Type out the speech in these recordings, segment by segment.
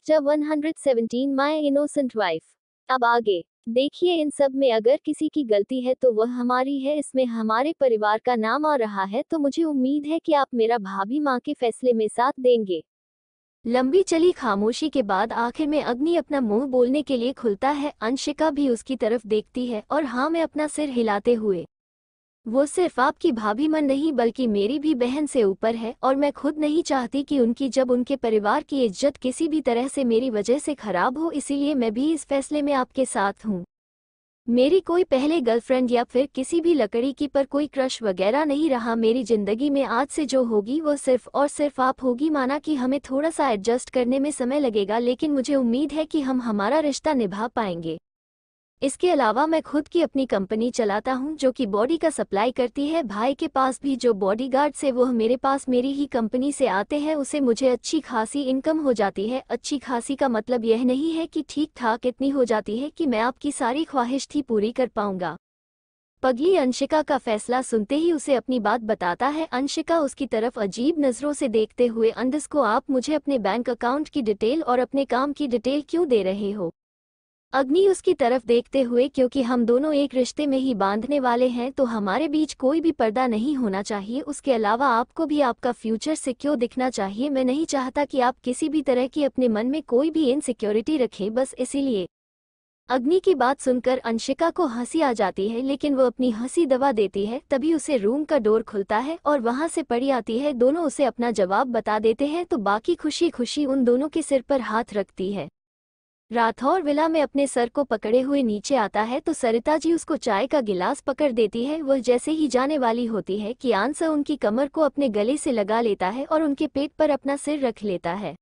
Chapter 117 my innocent wife. अब आगे देखिए, इन सब में अगर किसी की गलती है तो वह हमारी है, इसमें हमारे परिवार का नाम आ रहा है, तो मुझे उम्मीद है कि आप मेरा भाभी माँ के फैसले में साथ देंगे। लंबी चली खामोशी के बाद आखिर में अग्नि अपना मुंह बोलने के लिए खुलता है। अंशिका भी उसकी तरफ देखती है और हाँ में अपना सिर हिलाते हुए, वो सिर्फ आपकी भाभी मन नहीं बल्कि मेरी भी बहन से ऊपर है, और मैं खुद नहीं चाहती कि जब उनके परिवार की इज्जत किसी भी तरह से मेरी वजह से खराब हो, इसीलिए मैं भी इस फैसले में आपके साथ हूँ। मेरी कोई पहले गर्लफ्रेंड या फिर किसी भी लकड़ी की पर कोई क्रश वगैरह नहीं रहा। मेरी जिंदगी में आज से जो होगी वो सिर्फ और सिर्फ आप होगी। माना कि हमें थोड़ा सा एडजस्ट करने में समय लगेगा, लेकिन मुझे उम्मीद है कि हम हमारा रिश्ता निभा पाएंगे। इसके अलावा मैं खुद की अपनी कंपनी चलाता हूं जो कि बॉडी का सप्लाई करती है। भाई के पास भी जो बॉडीगार्ड से वह मेरे पास मेरी ही कंपनी से आते हैं, उसे मुझे अच्छी खासी इनकम हो जाती है। अच्छी खासी का मतलब यह नहीं है कि ठीक ठाक इतनी हो जाती है कि मैं आपकी सारी ख्वाहिश थी पूरी कर पाऊंगा। पगली अंशिका का फैसला सुनते ही उसे अपनी बात बताता है। अंशिका उसकी तरफ अजीब नजरों से देखते हुए, अंडस को आप मुझे अपने बैंक अकाउंट की डिटेल और अपने काम की डिटेल क्यों दे रहे हो? अग्नि उसकी तरफ देखते हुए, क्योंकि हम दोनों एक रिश्ते में ही बांधने वाले हैं तो हमारे बीच कोई भी पर्दा नहीं होना चाहिए। उसके अलावा आपको भी आपका फ्यूचर सिक्योर दिखना चाहिए। मैं नहीं चाहता कि आप किसी भी तरह की अपने मन में कोई भी इनसिक्योरिटी रखें, बस इसीलिए। अग्नि की बात सुनकर अंशिका को हंसी आ जाती है, लेकिन वो अपनी हंसी दबा देती है। तभी उसे रूम का डोर खुलता है और वहां से परी आती है। दोनों उसे अपना जवाब बता देते हैं तो बाकी खुशी खुशी उन दोनों के सिर पर हाथ रखती है। राठौर विला में अपने सर को पकड़े हुए नीचे आता है तो सरिता जी उसको चाय का गिलास पकड़ देती है। वह जैसे ही जाने वाली होती है कि आंसर उनकी कमर को अपने गले से लगा लेता है और उनके पेट पर अपना सिर रख लेता है।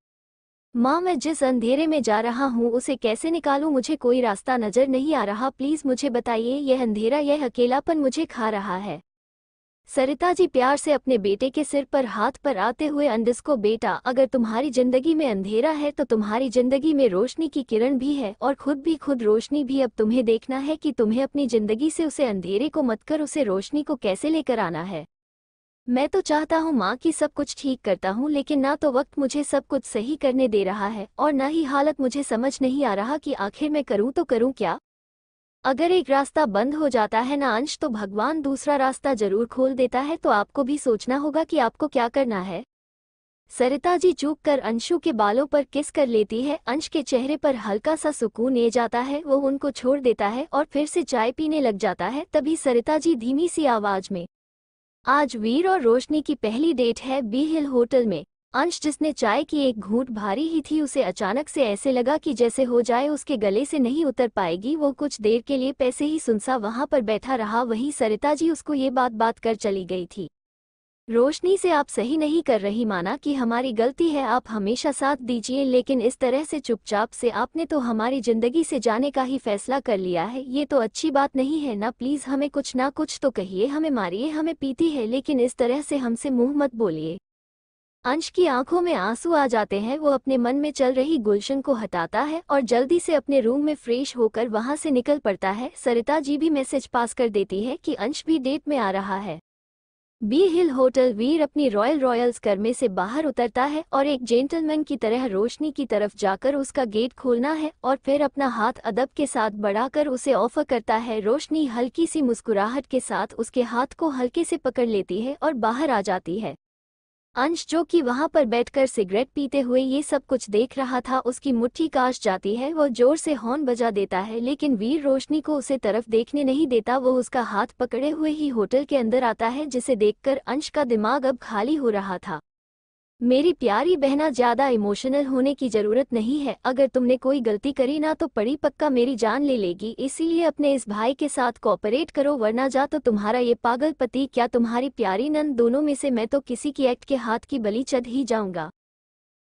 माँ, मैं जिस अंधेरे में जा रहा हूँ उसे कैसे निकालूं? मुझे कोई रास्ता नजर नहीं आ रहा, प्लीज मुझे बताइए। यह अंधेरा, यह अकेलापन मुझे खा रहा है। सरिता जी प्यार से अपने बेटे के सिर पर हाथ पर आते हुए, अंडस को, बेटा, अगर तुम्हारी जिंदगी में अंधेरा है तो तुम्हारी जिंदगी में रोशनी की किरण भी है, और खुद रोशनी भी। अब तुम्हें देखना है कि तुम्हें अपनी जिंदगी से उसे अंधेरे को मत कर उसे रोशनी को कैसे लेकर आना है। मैं तो चाहता हूँ माँ कि सब कुछ ठीक करता हूँ, लेकिन ना तो वक्त मुझे सब कुछ सही करने दे रहा है और ना ही हालत। मुझे समझ नहीं आ रहा कि आखिर मैं करूँ तो करूँ क्या। अगर एक रास्ता बंद हो जाता है ना अंश, तो भगवान दूसरा रास्ता जरूर खोल देता है। तो आपको भी सोचना होगा कि आपको क्या करना है। सरिता जी चूक कर अंशु के बालों पर किस कर लेती है। अंश के चेहरे पर हल्का सा सुकून आ जाता है, वो उनको छोड़ देता है और फिर से चाय पीने लग जाता है। तभी सरिता जी धीमी सी आवाज में, आज वीर और रोशनी की पहली डेट है बी हिल होटल में। अंश, जिसने चाय की एक घूंट भारी ही थी, उसे अचानक से ऐसे लगा कि जैसे हो जाए उसके गले से नहीं उतर पाएगी। वो कुछ देर के लिए पैसे ही सुनसा वहां पर बैठा रहा। वहीं सरिता जी उसको ये बात कर चली गई थी। रोशनी से, आप सही नहीं कर रही, माना कि हमारी गलती है, आप हमेशा साथ दीजिए, लेकिन इस तरह से चुपचाप से आपने तो हमारी जिंदगी से जाने का ही फैसला कर लिया है। ये तो अच्छी बात नहीं है ना। प्लीज हमें कुछ ना कुछ तो कहिए, हमें मारिए, हमें पीती है, लेकिन इस तरह से हमसे मुंह मत बोलिए। अंश की आंखों में आंसू आ जाते हैं। वो अपने मन में चल रही गुलशन को हटाता है और जल्दी से अपने रूम में फ्रेश होकर वहां से निकल पड़ता है। सरिता जी भी मैसेज पास कर देती है कि अंश भी डेट में आ रहा है। बी हिल होटल। वीर अपनी रॉयल्स कार में से बाहर उतरता है और एक जेंटलमैन की तरह रोशनी की तरफ जाकर उसका गेट खोलना है और फिर अपना हाथ अदब के साथ बढ़ाकर उसे ऑफर करता है। रोशनी हल्की सी मुस्कुराहट के साथ उसके हाथ को हल्के से पकड़ लेती है और बाहर आ जाती है। अंश, जो कि वहां पर बैठकर सिगरेट पीते हुए ये सब कुछ देख रहा था, उसकी मुट्ठी कांप जाती है। वो जोर से हॉर्न बजा देता है, लेकिन वीर रोशनी को उसे तरफ देखने नहीं देता। वो उसका हाथ पकड़े हुए ही होटल के अंदर आता है, जिसे देखकर अंश का दिमाग अब खाली हो रहा था। मेरी प्यारी बहना, ज्यादा इमोशनल होने की जरूरत नहीं है। अगर तुमने कोई गलती करी ना तो पड़ी पक्का मेरी जान ले लेगी, इसीलिए अपने इस भाई के साथ कोऑपरेट करो, वरना जा तो तुम्हारा ये पागल पति, क्या तुम्हारी प्यारी नंद, दोनों में से मैं तो किसी की एक्ट के हाथ की बलि चढ़ ही जाऊंगा।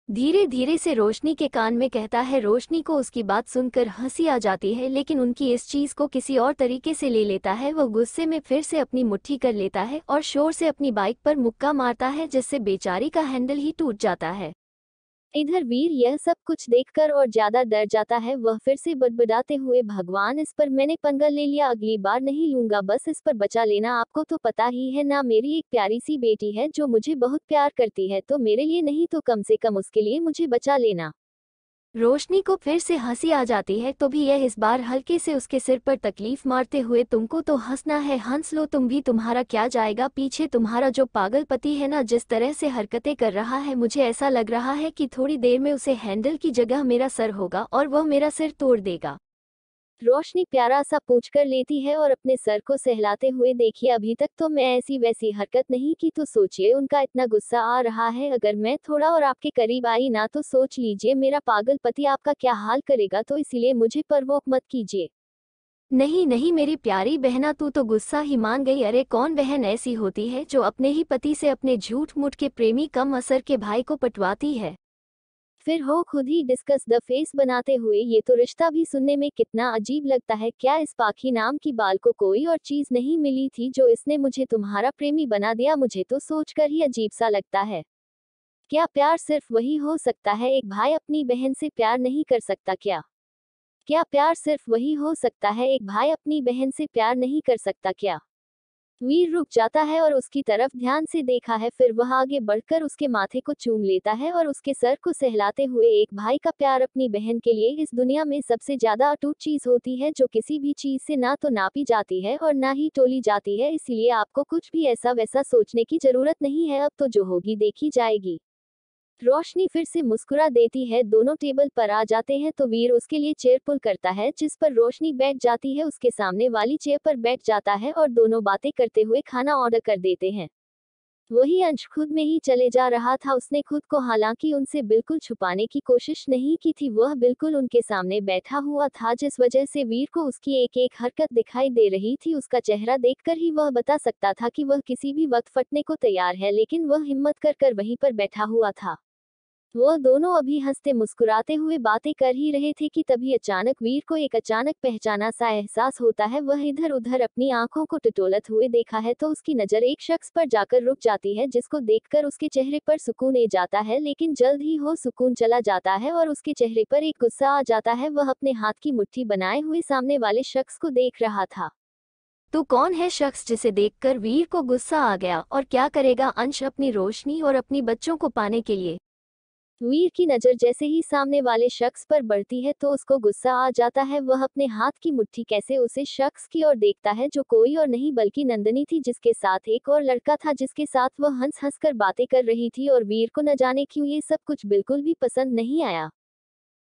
धीरे धीरे से रोशनी के कान में कहता है। रोशनी को उसकी बात सुनकर हंसी आ जाती है, लेकिन उनकी इस चीज को किसी और तरीके से ले लेता है। वो गुस्से में फिर से अपनी मुट्ठी कर लेता है और शोर से अपनी बाइक पर मुक्का मारता है, जिससे बेचारी का हैंडल ही टूट जाता है। इधर वीर यह सब कुछ देखकर और ज्यादा डर जाता है। वह फिर से बड़बड़ाते हुए, भगवान, इस पर मैंने पंगा ले लिया, अगली बार नहीं लूंगा, बस इस पर बचा लेना। आपको तो पता ही है ना, मेरी एक प्यारी सी बेटी है जो मुझे बहुत प्यार करती है, तो मेरे लिए नहीं तो कम से कम उसके लिए मुझे बचा लेना। रोशनी को फिर से हंसी आ जाती है तो भी यह इस बार हल्के से उसके सिर पर तकलीफ मारते हुए, तुमको तो हंसना है, हंस लो तुम भी, तुम्हारा क्या जाएगा पीछे, तुम्हारा जो पागल पति है ना, जिस तरह से हरकतें कर रहा है, मुझे ऐसा लग रहा है कि थोड़ी देर में उसे हैंडल की जगह मेरा सर होगा और वह मेरा सिर तोड़ देगा। रोशनी प्यारा सा पूछ कर लेती है और अपने सर को सहलाते हुए, देखिए अभी तक तो मैं ऐसी वैसी हरकत नहीं की, तो सोचिए उनका इतना गुस्सा आ रहा है, अगर मैं थोड़ा और आपके करीब आई ना तो सोच लीजिए मेरा पागल पति आपका क्या हाल करेगा, तो इसीलिए मुझे परवोक मत कीजिए। नहीं नहीं मेरी प्यारी बहना, तू तो गुस्सा ही मान गई। अरे कौन बहन ऐसी होती है जो अपने ही पति से अपने झूठ मूठ के प्रेमी कम असर के भाई को पटवाती है। फिर हो खुद ही डिस्कस द फेस बनाते हुए, ये तो रिश्ता भी सुनने में कितना अजीब लगता है, क्या इस पाखी नाम की बाल को कोई और चीज नहीं मिली थी जो इसने मुझे तुम्हारा प्रेमी बना दिया, मुझे तो सोचकर ही अजीब सा लगता है। क्या प्यार सिर्फ वही हो सकता है, एक भाई अपनी बहन से प्यार नहीं कर सकता क्या? क्या प्यार सिर्फ वही हो सकता है, एक भाई अपनी बहन से प्यार नहीं कर सकता क्या? वीर रुक जाता है और उसकी तरफ ध्यान से देखा है, फिर वह आगे बढ़कर उसके माथे को चूम लेता है और उसके सर को सहलाते हुए, एक भाई का प्यार अपनी बहन के लिए इस दुनिया में सबसे ज्यादा अटूट चीज होती है, जो किसी भी चीज से ना तो नापी जाती है और ना ही तोली जाती है, इसीलिए आपको कुछ भी ऐसा वैसा सोचने की जरूरत नहीं है, अब तो जो होगी देखी जाएगी। रोशनी फिर से मुस्कुरा देती है, दोनों टेबल पर आ जाते हैं तो वीर उसके लिए चेयर पुल करता है, जिस पर रोशनी बैठ जाती है, उसके सामने वाली चेयर पर बैठ जाता है और दोनों बातें करते हुए खाना ऑर्डर कर देते हैं। वही अंश खुद में ही चले जा रहा था, उसने खुद को हालांकि उनसे बिल्कुल छुपाने की कोशिश नहीं की थी, वह बिल्कुल उनके सामने बैठा हुआ था, जिस वजह से वीर को उसकी एक एक हरकत दिखाई दे रही थी, उसका चेहरा देखकर ही वह बता सकता था कि वह किसी भी वक्त फटने को तैयार है, लेकिन वह हिम्मत कर वहीं पर बैठा हुआ था। वो दोनों अभी हंसते मुस्कुराते हुए बातें कर ही रहे थे कि तभी अचानक वीर को एक अचानक पहचाना सा एहसास होता है, वह इधर उधर अपनी आंखों को टटोलत हुए देखा है तो उसकी नजर एक शख्स पर जाकर रुक जाती है, जिसको देखकर उसके चेहरे पर सुकून आ जाता है, लेकिन जल्द ही वो सुकून चला जाता है और उसके चेहरे पर एक गुस्सा आ जाता है, वह अपने हाथ की मुट्ठी बनाए हुए सामने वाले शख्स को देख रहा था। तो कौन है शख्स जिसे देखकर वीर को गुस्सा आ गया, और क्या करेगा अंश अपनी रोशनी और अपनी बच्चों को पाने के लिए? वीर की नजर जैसे ही सामने वाले शख्स पर बढ़ती है तो उसको गुस्सा आ जाता है, वह अपने हाथ की मुट्ठी कैसे उसे शख्स की ओर देखता है, जो कोई और नहीं बल्कि नंदिनी थी, जिसके साथ एक और लड़का था, जिसके साथ वह हंस हंस कर बातें कर रही थी, और वीर को न जाने क्यों ये सब कुछ बिल्कुल भी पसंद नहीं आया।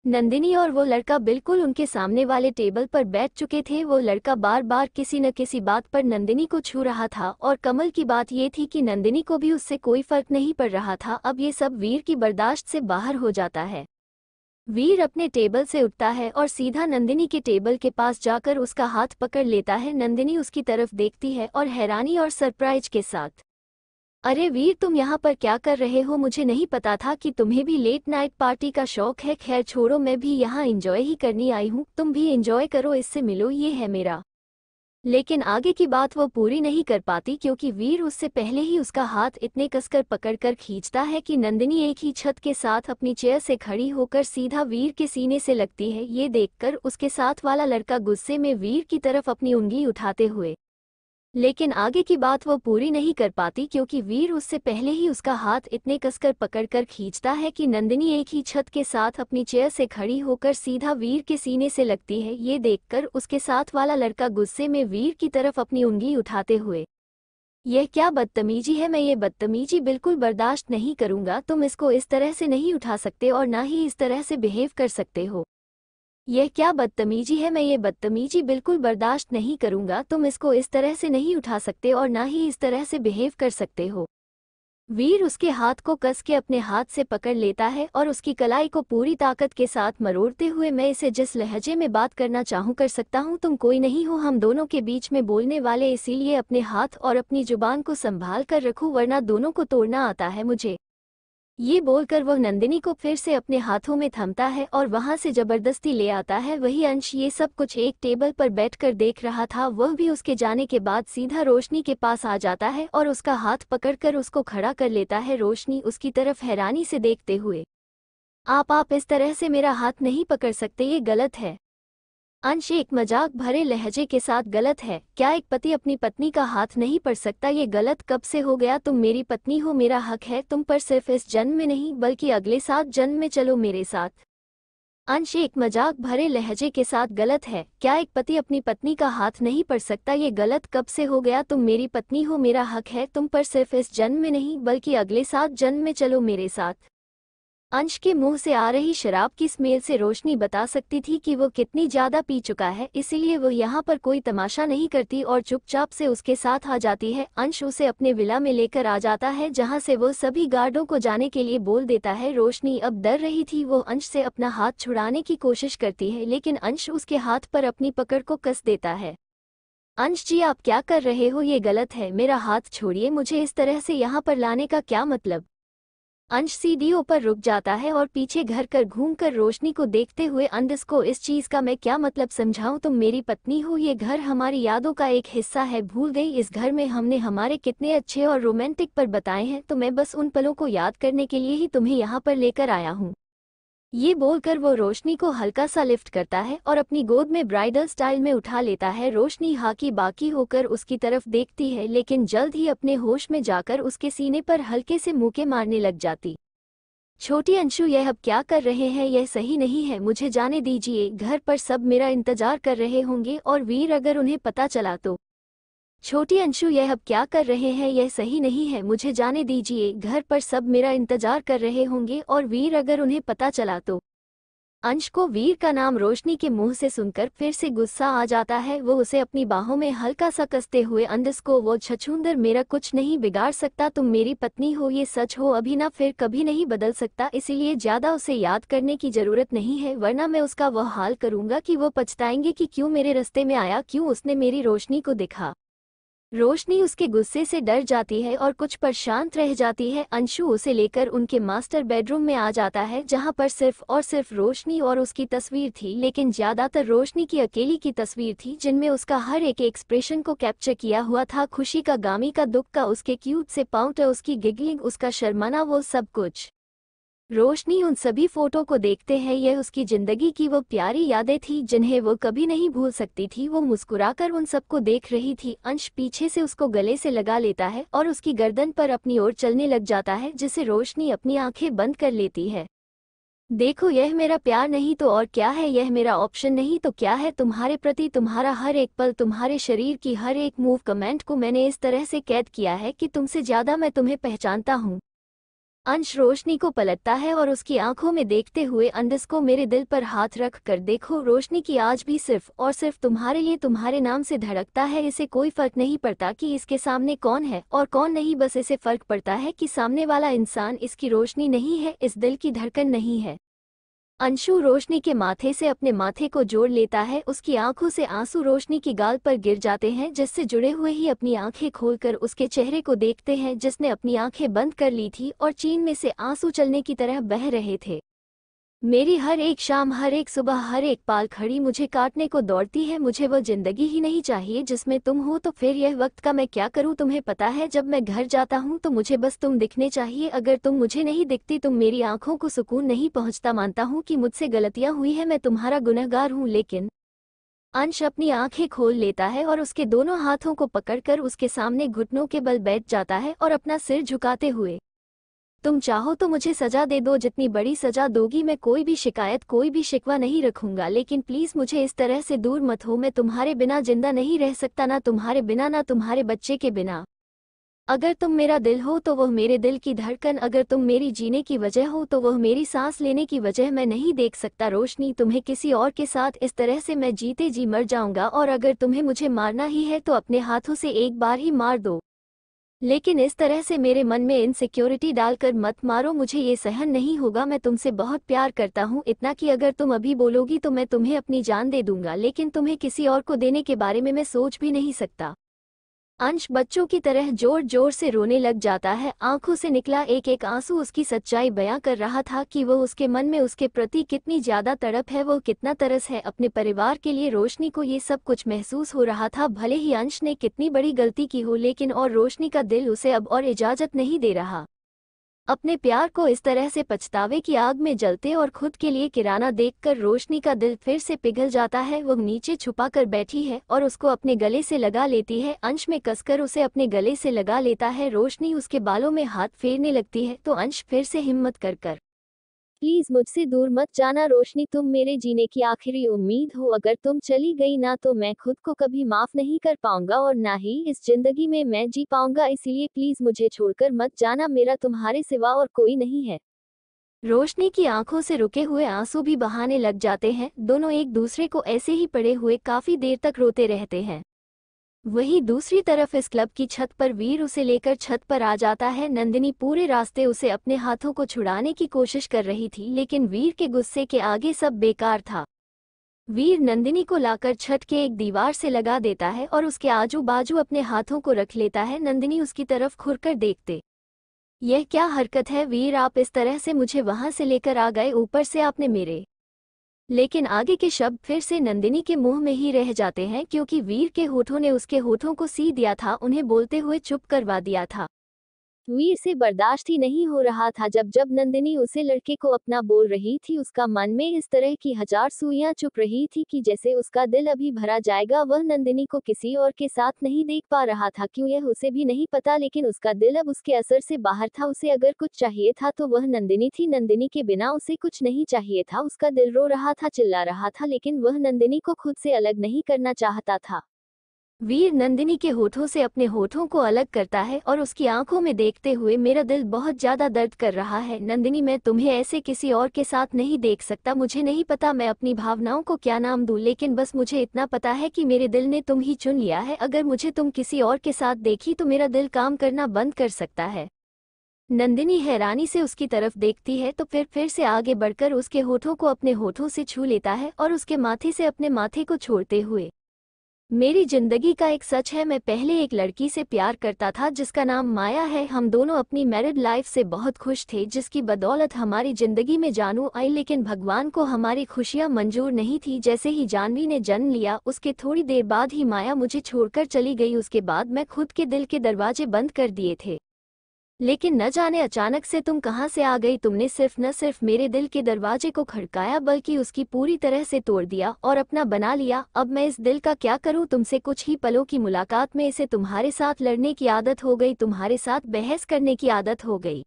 नंदिनी और वो लड़का बिल्कुल उनके सामने वाले टेबल पर बैठ चुके थे। वो लड़का बार बार किसी न किसी बात पर नंदिनी को छू रहा था, और कमल की बात ये थी कि नंदिनी को भी उससे कोई फर्क नहीं पड़ रहा था। अब ये सब वीर की बर्दाश्त से बाहर हो जाता है। वीर अपने टेबल से उठता है और सीधा नंदिनी के टेबल के पास जाकर उसका हाथ पकड़ लेता है। नंदिनी उसकी तरफ देखती है और हैरानी और सरप्राइज के साथ, अरे वीर तुम यहाँ पर क्या कर रहे हो? मुझे नहीं पता था कि तुम्हें भी लेट नाइट पार्टी का शौक है। खैर छोड़ो, मैं भी यहाँ एंजॉय ही करनी आई हूँ, तुम भी एंजॉय करो, इससे मिलो, ये है मेरा। लेकिन आगे की बात वो पूरी नहीं कर पाती, क्योंकि वीर उससे पहले ही उसका हाथ इतने कसकर पकड़कर खींचता है कि नंदिनी एक ही छत के साथ अपनी चेयर से खड़ी होकर सीधा वीर के सीने से लगती है। ये देखकर उसके साथ वाला लड़का गुस्से में वीर की तरफ अपनी उंगली उठाते हुए, लेकिन आगे की बात वो पूरी नहीं कर पाती, क्योंकि वीर उससे पहले ही उसका हाथ इतने कसकर पकड़कर खींचता है कि नंदिनी एक ही छत के साथ अपनी चेयर से खड़ी होकर सीधा वीर के सीने से लगती है। ये देखकर उसके साथ वाला लड़का गुस्से में वीर की तरफ अपनी उंगली उठाते हुए, यह क्या बदतमीजी है? मैं ये बदतमीजी बिल्कुल बर्दाश्त नहीं करूंगा। तुम इसको इस तरह से नहीं उठा सकते और ना ही इस तरह से बिहेव कर सकते हो। यह क्या बदतमीजी है? मैं ये बदतमीजी बिल्कुल बर्दाश्त नहीं करूंगा। तुम इसको इस तरह से नहीं उठा सकते और ना ही इस तरह से बिहेव कर सकते हो। वीर उसके हाथ को कस के अपने हाथ से पकड़ लेता है और उसकी कलाई को पूरी ताकत के साथ मरोड़ते हुए, मैं इसे जिस लहजे में बात करना चाहूँ कर सकता हूँ, तुम कोई नहीं हो हम दोनों के बीच में बोलने वाले, इसीलिए अपने हाथ और अपनी जुबान को संभाल कर रखो, वरना दोनों को तोड़ना आता है मुझे। ये बोलकर वह नंदिनी को फिर से अपने हाथों में थमता है और वहां से जबरदस्ती ले आता है। वही अंश ये सब कुछ एक टेबल पर बैठकर देख रहा था, वह भी उसके जाने के बाद सीधा रोशनी के पास आ जाता है और उसका हाथ पकड़कर उसको खड़ा कर लेता है। रोशनी उसकी तरफ हैरानी से देखते हुए, आप इस तरह से मेरा हाथ नहीं पकड़ सकते, ये गलत है। अंश एक मजाक भरे लहजे के साथ, गलत है? क्या एक पति अपनी पत्नी का हाथ नहीं पकड़ सकता? ये गलत कब से हो गया? तुम मेरी पत्नी हो, मेरा हक है तुम पर, सिर्फ इस जन्म में नहीं बल्कि अगले 7 जन्म में, चलो मेरे साथ। अंश एक मजाक भरे लहजे के साथ, गलत है क्या? एक पति अपनी पत्नी का हाथ नहीं पड़ सकता? ये गलत कब से हो गया? तुम मेरी पत्नी हो, मेरा हक है तुम पर, सिर्फ इस जन्म में नहीं बल्कि अगले 7 जन्म में। चलो मेरे साथ। अंश के मुंह से आ रही शराब की स्मेल से रोशनी बता सकती थी कि वो कितनी ज्यादा पी चुका है, इसीलिए वो यहाँ पर कोई तमाशा नहीं करती और चुपचाप से उसके साथ आ जाती है। अंश उसे अपने विला में लेकर आ जाता है, जहाँ से वो सभी गार्डों को जाने के लिए बोल देता है। रोशनी अब डर रही थी, वो अंश से अपना हाथ छुड़ाने की कोशिश करती है, लेकिन अंश उसके हाथ पर अपनी पकड़ को कस देता है। अंश जी, आप क्या कर रहे हो? ये गलत है, मेरा हाथ छोड़िए, मुझे इस तरह से यहाँ पर लाने का क्या मतलब? अंश सीढ़ियों पर रुक जाता है और पीछे घर कर घूमकर रोशनी को देखते हुए, अंश को इस चीज का मैं क्या मतलब समझाऊं? तुम मेरी पत्नी हो, ये घर हमारी यादों का एक हिस्सा है, भूल गई? इस घर में हमने हमारे कितने अच्छे और रोमांटिक पल बताए हैं, तो मैं बस उन पलों को याद करने के लिए ही तुम्हें यहाँ पर लेकर आया हूँ। ये बोलकर वो रोशनी को हल्का सा लिफ्ट करता है और अपनी गोद में ब्राइडल स्टाइल में उठा लेता है। रोशनी हाकी बाकी होकर उसकी तरफ देखती है, लेकिन जल्द ही अपने होश में जाकर उसके सीने पर हल्के से मुक्के मारने लग जाती। छोटी अंशु, यह अब क्या कर रहे हैं? यह सही नहीं है, मुझे जाने दीजिए। घर पर सब मेरा इंतजार कर रहे होंगे और वीर अगर उन्हें पता चला तो। छोटी अंशु, यह अब क्या कर रहे हैं? यह सही नहीं है, मुझे जाने दीजिए। घर पर सब मेरा इंतजार कर रहे होंगे और वीर अगर उन्हें पता चला तो। अंश को वीर का नाम रोशनी के मुंह से सुनकर फिर से गुस्सा आ जाता है। वो उसे अपनी बाहों में हल्का सा कसते हुए, अंश को वो छछूंदर मेरा कुछ नहीं बिगाड़ सकता, तुम मेरी पत्नी हो, ये सच हो अभी ना फिर कभी नहीं बदल सकता, इसीलिए ज्यादा उसे याद करने की जरूरत नहीं है, वरना मैं उसका वह हाल करूंगा कि वो पछताएंगे कि क्यों मेरे रास्ते में आया, क्यों उसने मेरी रोशनी को देखा। रोशनी उसके गुस्से से डर जाती है और कुछ पल शांत रह जाती है। अंशु उसे लेकर उनके मास्टर बेडरूम में आ जाता है, जहां पर सिर्फ और सिर्फ रोशनी और उसकी तस्वीर थी, लेकिन ज्यादातर रोशनी की अकेली की तस्वीर थी, जिनमें उसका हर एक एक्सप्रेशन को कैप्चर किया हुआ था। खुशी का, गामी का, दुख का, उसके क्यूट से पाउंटर, उसकी गिगलिंग, उसका शर्माना, वो सब कुछ। रोशनी उन सभी फोटो को देखते हैं, यह उसकी जिंदगी की वो प्यारी यादें थी जिन्हें वो कभी नहीं भूल सकती थी। वो मुस्कुराकर उन सबको देख रही थी। अंश पीछे से उसको गले से लगा लेता है और उसकी गर्दन पर अपनी ओर चलने लग जाता है, जिसे रोशनी अपनी आंखें बंद कर लेती है। देखो, यह मेरा प्यार नहीं तो और क्या है, यह मेरा ऑप्शन नहीं तो क्या है, तुम्हारे प्रति तुम्हारा हर एक पल, तुम्हारे शरीर की हर एक मूव कमेंट को मैंने इस तरह से कैद किया है कि तुमसे ज्यादा मैं तुम्हें पहचानता हूँ। अंश रोशनी को पलटता है और उसकी आंखों में देखते हुए, अंश को मेरे दिल पर हाथ रख कर देखो, रोशनी की आज भी सिर्फ और सिर्फ तुम्हारे लिए, तुम्हारे नाम से धड़कता है। इसे कोई फर्क नहीं पड़ता कि इसके सामने कौन है और कौन नहीं, बस इसे फर्क पड़ता है कि सामने वाला इंसान इसकी रोशनी नहीं है, इस दिल की धड़कन नहीं है। अंशु रोशनी के माथे से अपने माथे को जोड़ लेता है, उसकी आंखों से आंसू रोशनी की गाल पर गिर जाते हैं, जिससे जुड़े हुए ही अपनी आंखें खोलकर उसके चेहरे को देखते हैं, जिसने अपनी आंखें बंद कर ली थी और चीन में से आंसू चलने की तरह बह रहे थे। मेरी हर एक शाम, हर एक सुबह, हर एक पाल खड़ी मुझे काटने को दौड़ती है, मुझे वो जिंदगी ही नहीं चाहिए जिसमें तुम हो। तो फिर यह वक्त का मैं क्या करूं? तुम्हें पता है, जब मैं घर जाता हूं तो मुझे बस तुम दिखने चाहिए, अगर तुम मुझे नहीं दिखती, तुम मेरी आंखों को सुकून नहीं पहुंचता। मानता हूं कि मुझसे गलतियां हुई है, मैं तुम्हारा गुनहगार हूं, लेकिन। अंश अपनी आंखें खोल लेता है और उसके दोनों हाथों को पकड़कर उसके सामने घुटनों के बल बैठ जाता है और अपना सिर झुकाते हुए, तुम चाहो तो मुझे सजा दे दो, जितनी बड़ी सजा दोगी, मैं कोई भी शिकायत, कोई भी शिकवा नहीं रखूंगा, लेकिन प्लीज मुझे इस तरह से दूर मत हो। मैं तुम्हारे बिना जिंदा नहीं रह सकता, ना तुम्हारे बिना, ना तुम्हारे बच्चे के बिना। अगर तुम मेरा दिल हो तो वह मेरे दिल की धड़कन, अगर तुम मेरी जीने की वजह हो तो वह मेरी सांस लेने की वजह। मैं नहीं देख सकता रोशनी तुम्हें किसी और के साथ, इस तरह से मैं जीते जी मर जाऊंगा, और अगर तुम्हें मुझे मारना ही है तो अपने हाथों से एक बार ही मार दो, लेकिन इस तरह से मेरे मन में इनसिक्योरिटी डालकर मत मारो, मुझे ये सहन नहीं होगा। मैं तुमसे बहुत प्यार करता हूँ, इतना कि अगर तुम अभी बोलोगी तो मैं तुम्हें अपनी जान दे दूंगा, लेकिन तुम्हें किसी और को देने के बारे में मैं सोच भी नहीं सकता। अंश बच्चों की तरह जोर जोर से रोने लग जाता है, आंखों से निकला एक एक आंसू उसकी सच्चाई बयां कर रहा था कि वो उसके मन में उसके प्रति कितनी ज्यादा तड़प है, वो कितना तरस है अपने परिवार के लिए। रोशनी को ये सब कुछ महसूस हो रहा था, भले ही अंश ने कितनी बड़ी गलती की हो, लेकिन और रोशनी का दिल उसे अब और इजाजत नहीं दे रहा अपने प्यार को इस तरह से पछतावे की आग में जलते, और खुद के लिए किराना देखकर रोशनी का दिल फिर से पिघल जाता है। वो नीचे छुपा कर बैठी है और उसको अपने गले से लगा लेती है, अंश में कसकर उसे अपने गले से लगा लेता है। रोशनी उसके बालों में हाथ फेरने लगती है तो अंश फिर से हिम्मत कर कर प्लीज मुझसे दूर मत जाना रोशनी, तुम मेरे जीने की आखिरी उम्मीद हो, अगर तुम चली गई ना तो मैं खुद को कभी माफ नहीं कर पाऊंगा और ना ही इस जिंदगी में मैं जी पाऊंगा, इसलिए प्लीज मुझे छोड़कर मत जाना, मेरा तुम्हारे सिवा और कोई नहीं है। रोशनी की आंखों से रुके हुए आंसू भी बहाने लग जाते हैं। दोनों एक दूसरे को ऐसे ही पड़े हुए काफी देर तक रोते रहते हैं। वहीं दूसरी तरफ इस क्लब की छत पर वीर उसे लेकर छत पर आ जाता है। नंदिनी पूरे रास्ते उसे अपने हाथों को छुड़ाने की कोशिश कर रही थी, लेकिन वीर के गुस्से के आगे सब बेकार था। वीर नंदिनी को लाकर छत के एक दीवार से लगा देता है और उसके आजू बाजू अपने हाथों को रख लेता है। नंदिनी उसकी तरफ घुरकर देखते, यह क्या हरकत है वीर, आप इस तरह से मुझे वहां से लेकर आ गए, ऊपर से आपने मेरे। लेकिन आगे के शब्द फिर से नंदिनी के मुंह में ही रह जाते हैं, क्योंकि वीर के होठों ने उसके होठों को सी दिया था, उन्हें बोलते हुए चुप करवा दिया था। वीर से बर्दाश्त ही नहीं हो रहा था। जब जब नंदिनी उसे लड़के को अपना बोल रही थी, उसका मन में इस तरह की हजार सुइयां चुप रही थी कि जैसे उसका दिल अभी भरा जाएगा। वह नंदिनी को किसी और के साथ नहीं देख पा रहा था, क्यों यह उसे भी नहीं पता, लेकिन उसका दिल अब उसके असर से बाहर था। उसे अगर कुछ चाहिए था तो वह नंदिनी थी, नंदिनी के बिना उसे कुछ नहीं चाहिए था। उसका दिल रो रहा था, चिल्ला रहा था, लेकिन वह नंदिनी को खुद से अलग नहीं करना चाहता था। वीर नंदिनी के होठों से अपने होठों को अलग करता है और उसकी आंखों में देखते हुए, मेरा दिल बहुत ज्यादा दर्द कर रहा है नंदिनी, मैं तुम्हें ऐसे किसी और के साथ नहीं देख सकता। मुझे नहीं पता मैं अपनी भावनाओं को क्या नाम दूं, लेकिन बस मुझे इतना पता है कि मेरे दिल ने तुम ही चुन लिया है। अगर मुझे तुम किसी और के साथ देखी तो मेरा दिल काम करना बंद कर सकता है। नंदिनी हैरानी से उसकी तरफ देखती है, तो फिर से आगे बढ़कर उसके होठों को अपने होठों से छू लेता है और उसके माथे से अपने माथे को छोड़ते हुए, मेरी जिंदगी का एक सच है, मैं पहले एक लड़की से प्यार करता था जिसका नाम माया है। हम दोनों अपनी मैरिड लाइफ से बहुत खुश थे, जिसकी बदौलत हमारी जिंदगी में जानू आई, लेकिन भगवान को हमारी खुशियां मंजूर नहीं थी। जैसे ही जानवी ने जन्म लिया, उसके थोड़ी देर बाद ही माया मुझे छोड़कर चली गई। उसके बाद मैं खुद के दिल के दरवाजे बंद कर दिए थे, लेकिन न जाने अचानक से तुम कहां से आ गई। तुमने न सिर्फ मेरे दिल के दरवाजे को खड़काया, बल्कि उसकी पूरी तरह से तोड़ दिया और अपना बना लिया। अब मैं इस दिल का क्या करूं। तुमसे कुछ ही पलों की मुलाकात में इसे तुम्हारे साथ लड़ने की आदत हो गई, तुम्हारे साथ बहस करने की आदत हो गई।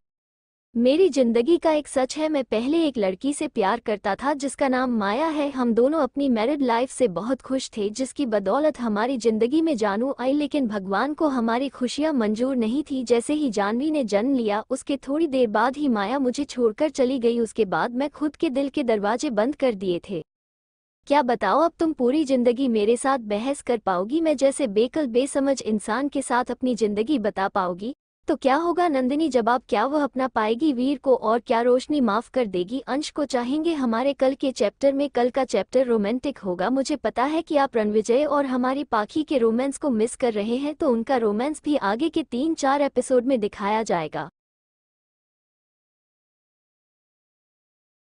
मेरी जिंदगी का एक सच है, मैं पहले एक लड़की से प्यार करता था जिसका नाम माया है। हम दोनों अपनी मैरिड लाइफ से बहुत खुश थे, जिसकी बदौलत हमारी जिंदगी में जानू आई, लेकिन भगवान को हमारी खुशियां मंजूर नहीं थी। जैसे ही जानवी ने जन्म लिया, उसके थोड़ी देर बाद ही माया मुझे छोड़कर चली गई। उसके बाद मैं खुद के दिल के दरवाजे बंद कर दिए थे। क्या बताओ, अब तुम पूरी जिंदगी मेरे साथ बहस कर पाओगी? मैं जैसे बेकल बेसमझ इंसान के साथ अपनी जिंदगी बता पाओगी? तो क्या होगा नंदिनी जवाब, क्या वह अपना पाएगी वीर को, और क्या रोशनी माफ कर देगी अंश को? चाहेंगे हमारे कल के चैप्टर में? कल का चैप्टर रोमांटिक होगा। मुझे पता है कि आप रणविजय और हमारी पाखी के रोमांस को मिस कर रहे हैं, तो उनका रोमांस भी आगे के 3-4 एपिसोड में दिखाया जाएगा।